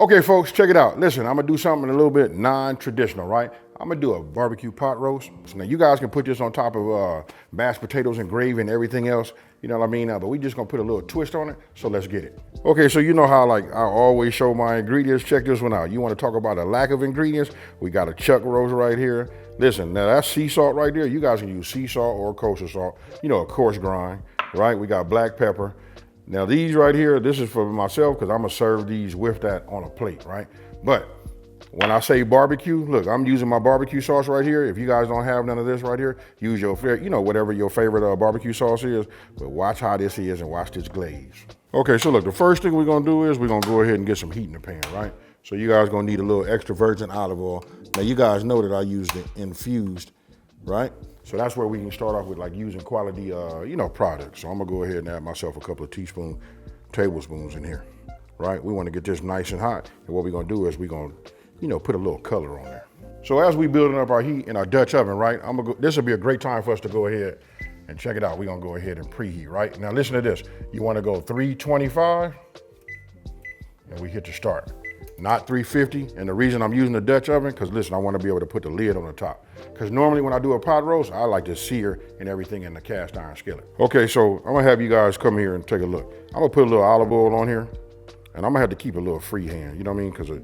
Okay, folks, check it out. Listen, I'm gonna do something a little bit non-traditional, right? I'm gonna do a barbecue pot roast. So now you guys can put this on top of mashed potatoes and gravy and everything else, you know what I mean? But we just gonna put a little twist on it, so let's get it. Okay, so you know how like I always show my ingredients. Check this one out. You wanna talk about a lack of ingredients? We got a chuck roast right here. Listen, now that's sea salt right there. You guys can use sea salt or kosher salt, you know, a coarse grind, right? We got black pepper. Now these right here, this is for myself because I'm gonna serve these with that on a plate, right? But when I say barbecue, look, I'm using my barbecue sauce right here. If you guys don't have none of this right here, use your, you know, whatever your favorite barbecue sauce is, but watch how this is and watch this glaze. Okay, so look, the first thing we're gonna do is we're gonna go ahead and get some heat in the pan, right? So you guys gonna need a little extra virgin olive oil. Now you guys know that I use the infused, right? So that's where we can start off with like using quality, you know, products. So I'm gonna go ahead and add myself a couple of tablespoons in here, right? We wanna get this nice and hot. And what we're gonna do is we're gonna, you know, put a little color on there. So as we building up our heat in our Dutch oven, right? This will be a great time for us to go ahead and check it out. We're gonna go ahead and preheat, right? Now listen to this. You wanna go 325 and we hit the start. Not 350, and the reason I'm using the Dutch oven, because listen, I want to be able to put the lid on the top. Because normally when I do a pot roast, I like to sear and everything in the cast iron skillet. Okay, so I'm gonna have you guys come here and take a look. I'm gonna put a little olive oil on here, and I'm gonna have to keep a little free hand, you know what I mean? Because I'm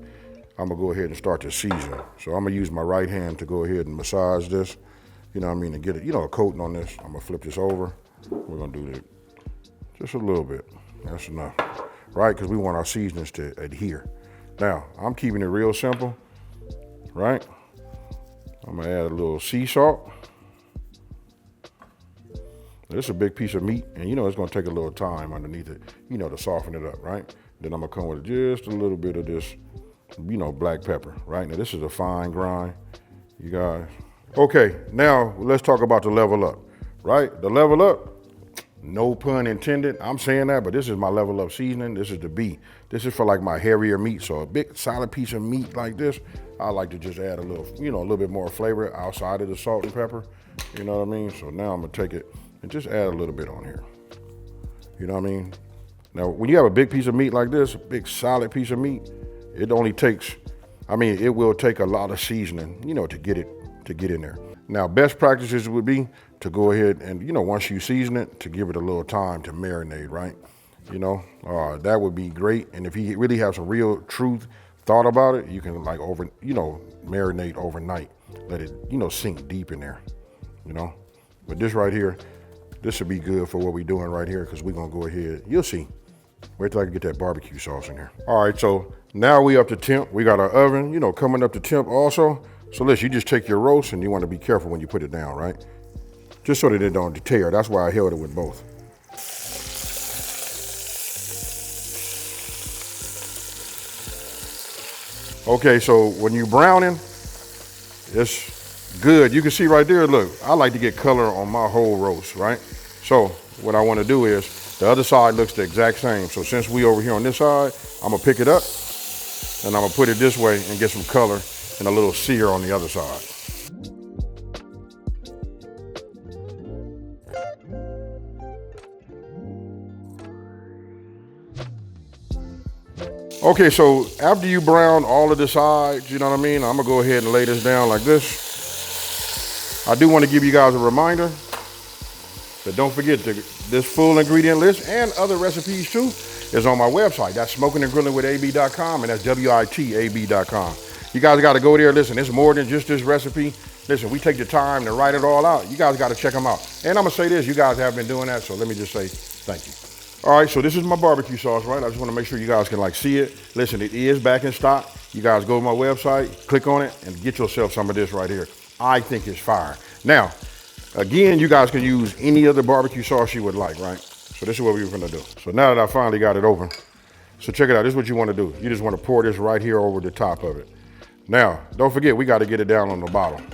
gonna go ahead and start to season. So I'm gonna use my right hand to go ahead and massage this, you know what I mean, to get it, you know, a coating on this. I'm gonna flip this over. We're gonna do that just a little bit. That's enough, right? Because we want our seasonings to adhere. Now, I'm keeping it real simple, right? I'm gonna add a little sea salt. This is a big piece of meat, and you know it's gonna take a little time underneath it, you know, to soften it up, right? Then I'm gonna come with just a little bit of this, you know, black pepper, right? Now this is a fine grind, you guys. Okay, now let's talk about the level up, right? The level up, no pun intended, I'm saying that, but this is my level up seasoning. This is the B. This is for like my hairier meat. So a big solid piece of meat like this, I like to just add a little, you know, a little bit more flavor outside of the salt and pepper. You know what I mean? So now I'm gonna take it and just add a little bit on here. You know what I mean? Now, when you have a big piece of meat like this, a big solid piece of meat, it only takes, I mean, it will take a lot of seasoning, you know, to get in there. Now, best practices would be to go ahead and, you know, once you season it, to give it a little time to marinate, right? You know, that would be great. And if you really have some real truth thought about it, you can like marinate overnight. Let it, you know, sink deep in there, you know? But this right here, this would be good for what we're doing right here, because we're gonna go ahead, you'll see. Wait till I can get that barbecue sauce in here. All right, so now we up to temp. We got our oven, you know, coming up to temp also. So listen, you just take your roast, and you want to be careful when you put it down, right? Just so that it don't tear. That's why I held it with both. Okay, so when you browning, it's good. You can see right there, look, I like to get color on my whole roast, right? So what I want to do is, the other side looks the exact same. So since we over here on this side, I'm gonna pick it up, and I'm gonna put it this way and get some color and a little sear on the other side. Okay, so after you brown all of the sides, you know what I mean? I'm gonna go ahead and lay this down like this. I do want to give you guys a reminder that don't forget this full ingredient list and other recipes too is on my website. That's smokinandgrillin.ab.com, and that's WITAB.com. You guys got to go there. Listen, it's more than just this recipe. Listen, we take the time to write it all out. You guys got to check them out. And I'm going to say this, you guys have been doing that, so let me just say thank you. All right, so this is my barbecue sauce, right? I just want to make sure you guys can like see it. Listen, it is back in stock. You guys go to my website, click on it, and get yourself some of this right here. I think it's fire. Now, again, you guys can use any other barbecue sauce you would like, right? So this is what we were gonna do. So now that I finally got it open, so check it out. This is what you want to do. You just want to pour this right here over the top of it. Now, don't forget, we got to get it down on the bottom.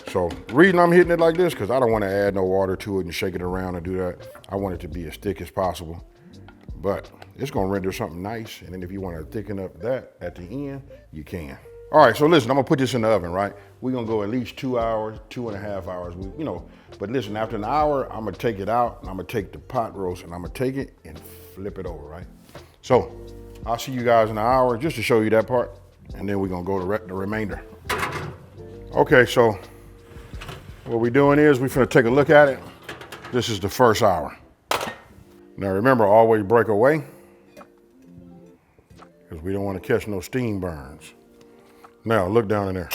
So the reason I'm hitting it like this, because I don't want to add no water to it and shake it around and do that. I want it to be as thick as possible, but it's going to render something nice. And then if you want to thicken up that at the end, you can. All right, so listen, I'm going to put this in the oven, right? We're going to go at least 2 hours, 2.5 hours, you know. But listen, after an hour, I'm going to take it out, and I'm going to take the pot roast, and I'm going to take it and flip it over, right? So I'll see you guys in an hour just to show you that part. And then we're gonna go to the remainder. Okay, so what we're doing is we're gonna take a look at it. This is the first hour. Now remember, always break away because we don't want to catch no steam burns. Now look down in there.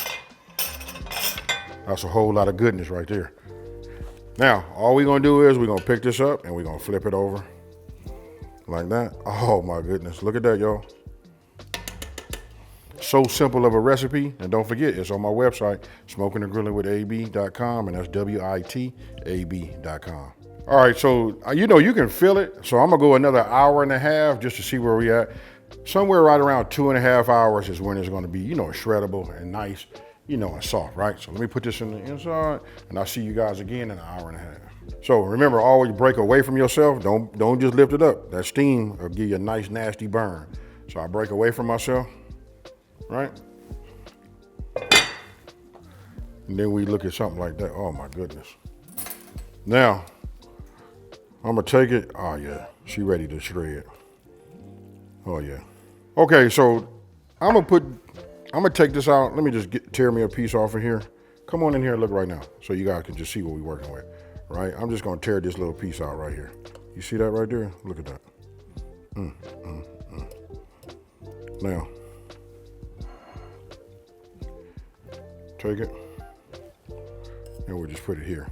That's a whole lot of goodness right there. Now, all we're gonna do is we're gonna pick this up and we're gonna flip it over like that. Oh my goodness, look at that, y'all. So simple of a recipe, and don't forget, it's on my website, Smokin and Grillin with AB.com, and that's WITAB.com. All right, so you can feel it, so I'm gonna go another hour and a half just to see where we at. Somewhere right around 2.5 hours is when it's gonna be, shreddable and nice, and soft, right? So let me put this in the inside, and I'll see you guys again in an hour and a half. So remember, always break away from yourself. Don't just lift it up. That steam will give you a nice, nasty burn. So I break away from myself, right? And then we look at something like that. Oh my goodness. Now, I'm gonna take it. Oh yeah, she ready to shred. Oh yeah. Okay, so I'm gonna take this out. Let me just tear me a piece off of here. Come on in here and look right now so you guys can just see what we're working with, right? I'm just gonna tear this little piece out right here. You see that right there? Look at that. Now, take it, and we'll just put it here.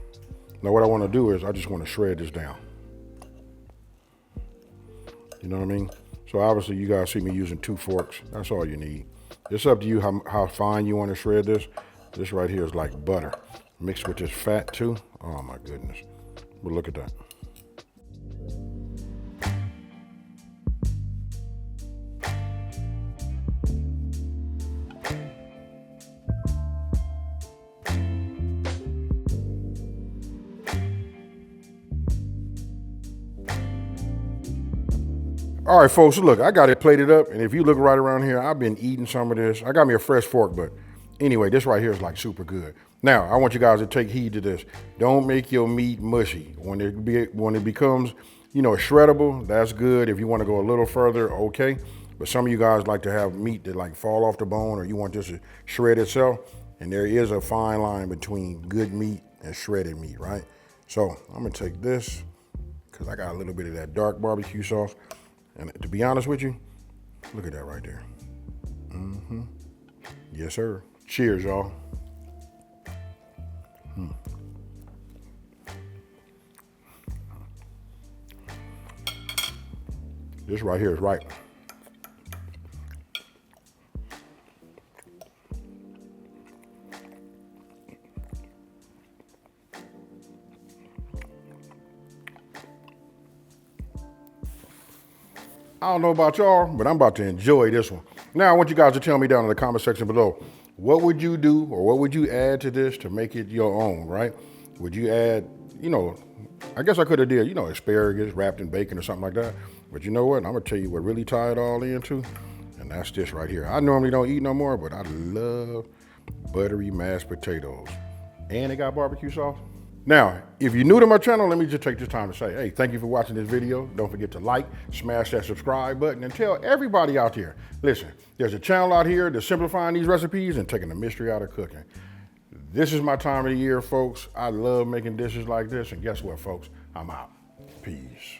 Now what I wanna do is I just wanna shred this down. You know what I mean? So obviously you guys see me using 2 forks. That's all you need. It's up to you how fine you want to shred this. This right here is like butter mixed with this fat too. Oh my goodness. But look at that. All right, folks, so look, I got it plated up, and if you look right around here, I've been eating some of this. I got me a fresh fork, but anyway, this right here is like super good. Now, I want you guys to take heed to this. Don't make your meat mushy. When it becomes, shreddable, that's good. If you want to go a little further, okay. But some of you guys like to have meat that like fall off the bone, or you want this to shred itself, and there is a fine line between good meat and shredded meat, right? So I'm gonna take this, because I got a little bit of that dark barbecue sauce. And to be honest with you, look at that right there. Yes, sir. Cheers, y'all. This right here is right. I don't know about y'all, but I'm about to enjoy this one. Now, I want you guys to tell me down in the comment section below, what would you do or what would you add to this to make it your own, right? Would you add, I guess I could have did, asparagus wrapped in bacon or something like that. But you know what? I'm gonna tell you what really tie it all into, and that's this right here. I normally don't eat no more, but I love buttery mashed potatoes. And it got barbecue sauce. Now, if you're new to my channel, let me just take this time to say, hey, thank you for watching this video. Don't forget to like, smash that subscribe button, and tell everybody out there, listen, there's a channel out here that's simplifying these recipes and taking the mystery out of cooking. This is my time of the year, folks. I love making dishes like this, and guess what, folks? I'm out. Peace.